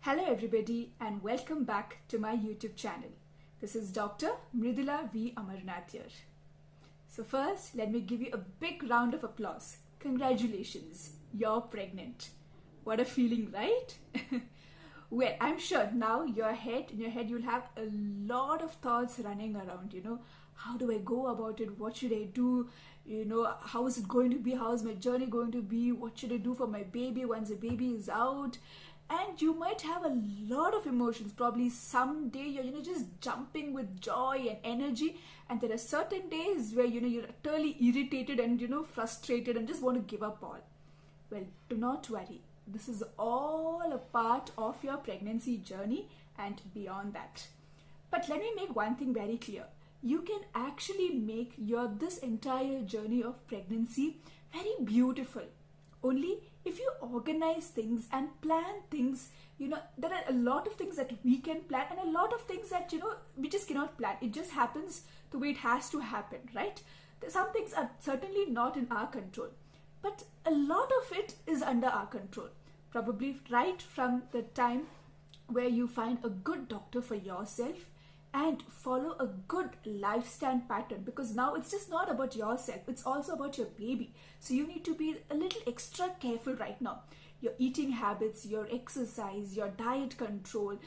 Hello everybody and welcome back to my YouTube channel. This is Dr. Mridula V. Amarnath here. So first, let me give you a big round of applause. Congratulations, you're pregnant. What a feeling, right? Well, I'm sure now in your head you'll have a lot of thoughts running around, how do I go about it? What should I do? How is it going to be? How is my journey going to be? What should I do for my baby once the baby is out? And you might have a lot of emotions. Probably someday you're just jumping with joy and energy, and there are certain days where you're totally irritated and frustrated and just want to give up all. Well, do not worry. This is all a part of your pregnancy journey and beyond that. But let me make one thing very clear. You can actually make this entire journey of pregnancy very beautiful. Only if you organize things and plan things, there are a lot of things that we can plan and a lot of things that, we just cannot plan. It just happens the way it has to happen, right? Some things are certainly not in our control, but a lot of it is under our control. Probably right from the time where you find a good doctor for yourself and follow a good lifestyle pattern, because now it's just not about yourself, it's also about your baby. So you need to be a little extra careful right now. Your eating habits, your exercise, your diet control,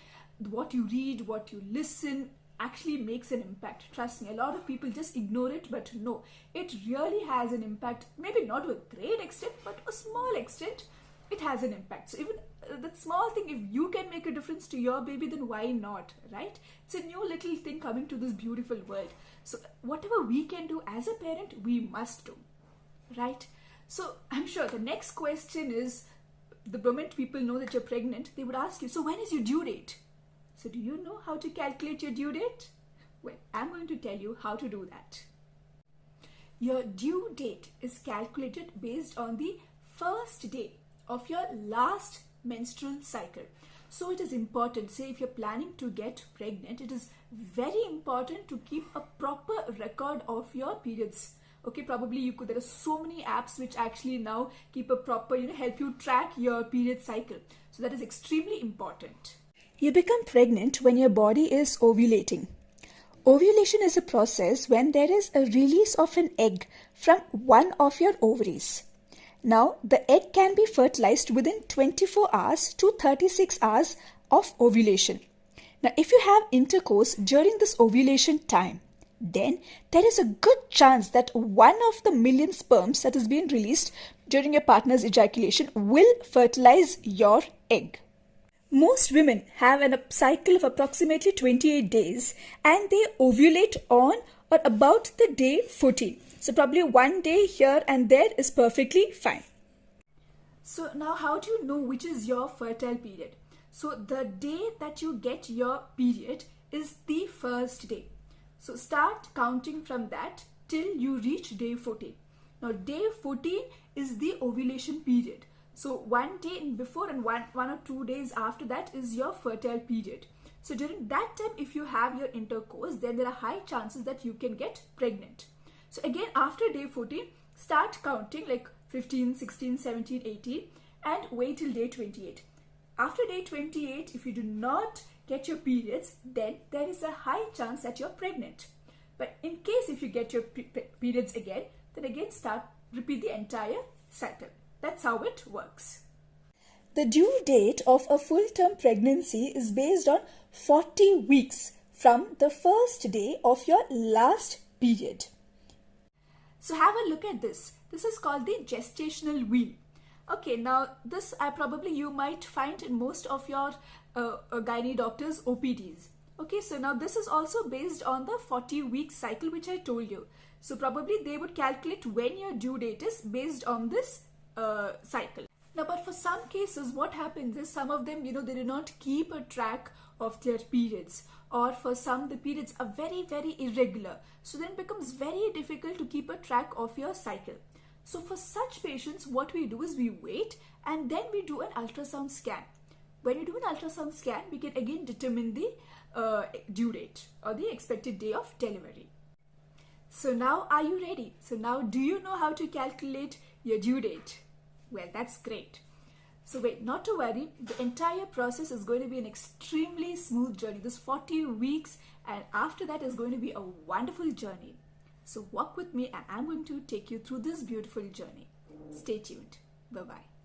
what you read, what you listen actually makes an impact. Trust me, a lot of people just ignore it, but no, it really has an impact. Maybe not to a great extent, but to a small extent, it has an impact. So even that small thing, if you can make a difference to your baby, then why not, right? It's a new little thing coming to this beautiful world. So whatever we can do as a parent, we must do, right? So I'm sure the next question is, the moment people know that you're pregnant, they would ask you, so when is your due date? So do you know how to calculate your due date? Well, I'm going to tell you how to do that. Your due date is calculated based on the first day of your last menstrual cycle. So it is important, say if you're planning to get pregnant, it is very important to keep a proper record of your periods. Okay, probably there are so many apps which actually now keep a proper, help you track your period cycle. So that is extremely important. You become pregnant when your body is ovulating. Ovulation is a process when there is a release of an egg from one of your ovaries. Now, the egg can be fertilized within 24 hours to 36 hours of ovulation. Now, if you have intercourse during this ovulation time, then there is a good chance that one of the million sperms that is being released during your partner's ejaculation will fertilize your egg. Most women have a cycle of approximately 28 days and they ovulate on or about the day 14. So probably one day here and there is perfectly fine. So now how do you know which is your fertile period? So the day that you get your period is the first day. So start counting from that till you reach day 14. Now day 14 is the ovulation period. So one day before and one or 2 days after that is your fertile period. So during that time, if you have your intercourse, then there are high chances that you can get pregnant. So again, after day 14, start counting like 15, 16, 17, 18 and wait till day 28. After day 28, if you do not get your periods, then there is a high chance that you're pregnant. But in case if you get your periods again, then again repeat the entire cycle. That's how it works. The due date of a full-term pregnancy is based on 40 weeks from the first day of your last period. So have a look at this. This is called the gestational wheel. Okay, now this you might find in most of your gynae doctors' OPDs. Okay, so now this is also based on the 40-week cycle which I told you. So probably they would calculate when your due date is based on this cycle. Now, but for some cases, what happens is some of them, they do not keep a track of their periods, or for some the periods are very, very irregular. So then it becomes very difficult to keep a track of your cycle. So for such patients, what we do is we wait and then we do an ultrasound scan. When we do an ultrasound scan, we can again determine the due date or the expected day of delivery. So now are you ready? So now do you know how to calculate your due date? Well, that's great. So wait, not to worry, the entire process is going to be an extremely smooth journey. This 40 weeks and after that is going to be a wonderful journey. So walk with me and I'm going to take you through this beautiful journey. Stay tuned. Bye-bye.